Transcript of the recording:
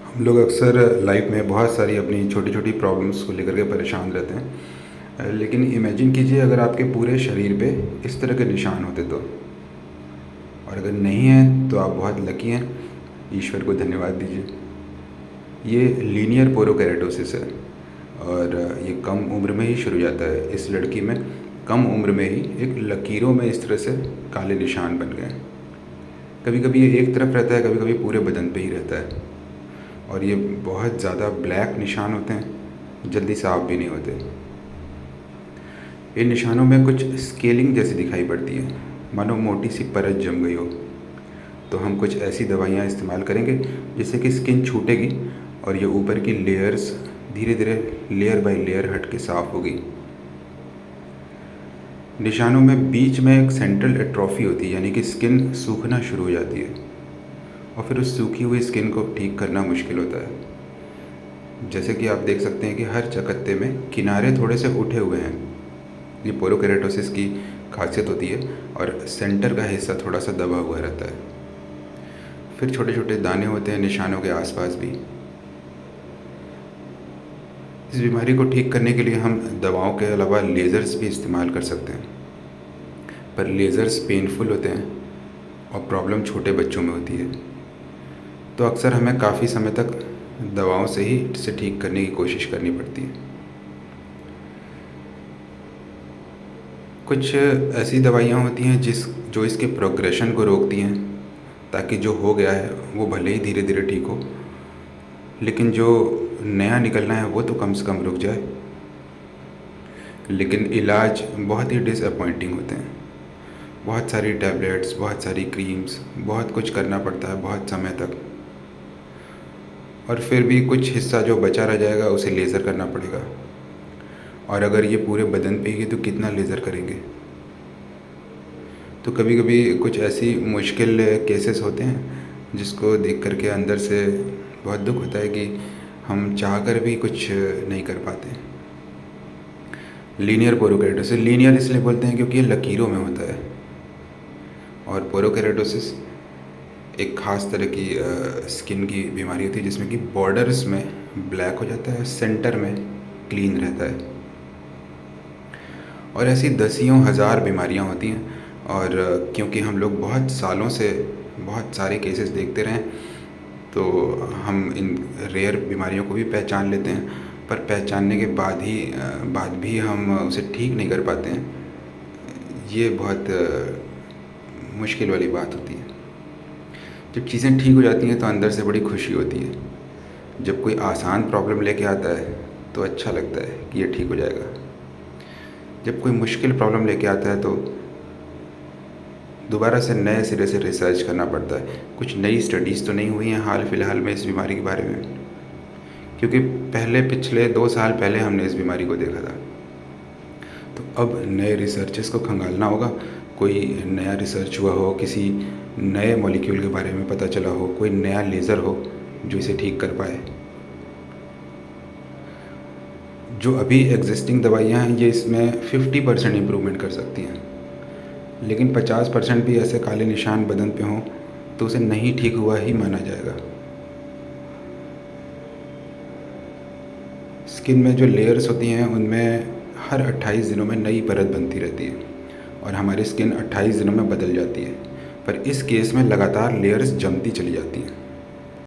हम लोग अक्सर लाइफ में बहुत सारी अपनी छोटी छोटी प्रॉब्लम्स को लेकर के परेशान रहते हैं। लेकिन इमेजिन कीजिए अगर आपके पूरे शरीर पे इस तरह के निशान होते तो। और अगर नहीं है तो आप बहुत लकी हैं, ईश्वर को धन्यवाद दीजिए। ये लीनियर पोरोकेरेटोसिस है और ये कम उम्र में ही शुरू हो जाता है। इस लड़की में कम उम्र में ही एक लकीरों में इस तरह से काले निशान बन गए। कभी कभी ये एक तरफ रहता है, कभी कभी पूरे बदन पे ही रहता है। और ये बहुत ज़्यादा ब्लैक निशान होते हैं, जल्दी साफ भी नहीं होते। इन निशानों में कुछ स्केलिंग जैसी दिखाई पड़ती है, मानो मोटी सी परत जम गई हो। तो हम कुछ ऐसी दवाइयाँ इस्तेमाल करेंगे जिससे कि स्किन छूटेगी और ये ऊपर की लेयर्स धीरे धीरे लेयर बाय लेयर हट के साफ़ होगी। निशानों में बीच में एक सेंट्रल एट्रोफी होती है, यानी कि स्किन सूखना शुरू हो जाती है और फिर उस सूखी हुई स्किन को ठीक करना मुश्किल होता है। जैसे कि आप देख सकते हैं कि हर चकत्ते में किनारे थोड़े से उठे हुए हैं। ये पोरोकेरेटोसिस की खासियत होती है और सेंटर का हिस्सा थोड़ा सा दबा हुआ रहता है। फिर छोटे छोटे दाने होते हैं निशानों के आसपास भी। इस बीमारी को ठीक करने के लिए हम दवाओं के अलावा लेज़र्स भी इस्तेमाल कर सकते हैं, पर लेज़र्स पेनफुल होते हैं और प्रॉब्लम छोटे बच्चों में होती है। तो अक्सर हमें काफ़ी समय तक दवाओं से ही इसे ठीक करने की कोशिश करनी पड़ती है। कुछ ऐसी दवाइयाँ होती हैं जो इसके प्रोग्रेशन को रोकती हैं, ताकि जो हो गया है वो भले ही धीरे धीरे ठीक हो, लेकिन जो नया निकलना है वो तो कम से कम रुक जाए। लेकिन इलाज बहुत ही डिसअपॉइंटिंग होते हैं। बहुत सारी टैबलेट्स, बहुत सारी क्रीम्स, बहुत कुछ करना पड़ता है बहुत समय तक, और फिर भी कुछ हिस्सा जो बचा रह जाएगा उसे लेज़र करना पड़ेगा। और अगर ये पूरे बदन पे ही तो कितना लेज़र करेंगे। तो कभी कभी कुछ ऐसी मुश्किल केसेस होते हैं जिसको देख कर के अंदर से बहुत दुख होता है कि हम चाह कर भी कुछ नहीं कर पाते। लीनियर पोरोकेरेटोसिस, लीनियर इसलिए बोलते हैं क्योंकि ये लकीरों में होता है। और पोरोकेरेटोसिस एक ख़ास तरह की स्किन की बीमारी होती है जिसमें कि बॉर्डर्स में ब्लैक हो जाता है, सेंटर में क्लीन रहता है। और ऐसी दसियों हज़ार बीमारियां होती हैं। और क्योंकि हम लोग बहुत सालों से बहुत सारे केसेस देखते रहें, तो हम इन रेयर बीमारियों को भी पहचान लेते हैं, पर पहचानने के बाद भी हम उसे ठीक नहीं कर पाते हैं। ये बहुत मुश्किल वाली बात होती है। जब चीज़ें ठीक हो जाती हैं तो अंदर से बड़ी खुशी होती है। जब कोई आसान प्रॉब्लम लेके आता है तो अच्छा लगता है कि ये ठीक हो जाएगा। जब कोई मुश्किल प्रॉब्लम लेके आता है तो दोबारा से नए सिरे से रिसर्च करना पड़ता है। कुछ नई स्टडीज़ तो नहीं हुई हैं हाल फिलहाल में इस बीमारी के बारे में, क्योंकि पिछले 2 साल पहले हमने इस बीमारी को देखा था। तो अब नए रिसर्चेस को खंगालना होगा। कोई नया रिसर्च हुआ हो, किसी नए मॉलिक्यूल के बारे में पता चला हो, कोई नया लेज़र हो जो इसे ठीक कर पाए। जो अभी एग्जिस्टिंग दवाइयाँ हैं ये इसमें 50% इम्प्रूवमेंट कर सकती हैं, लेकिन 50% भी ऐसे काले निशान बदन पे हों तो उसे नहीं ठीक हुआ ही माना जाएगा। स्किन में जो लेयर्स होती हैं उनमें हर 28 दिनों में नई परत बनती रहती है और हमारी स्किन 28 दिनों में बदल जाती है, पर इस केस में लगातार लेयर्स जमती चली जाती हैं।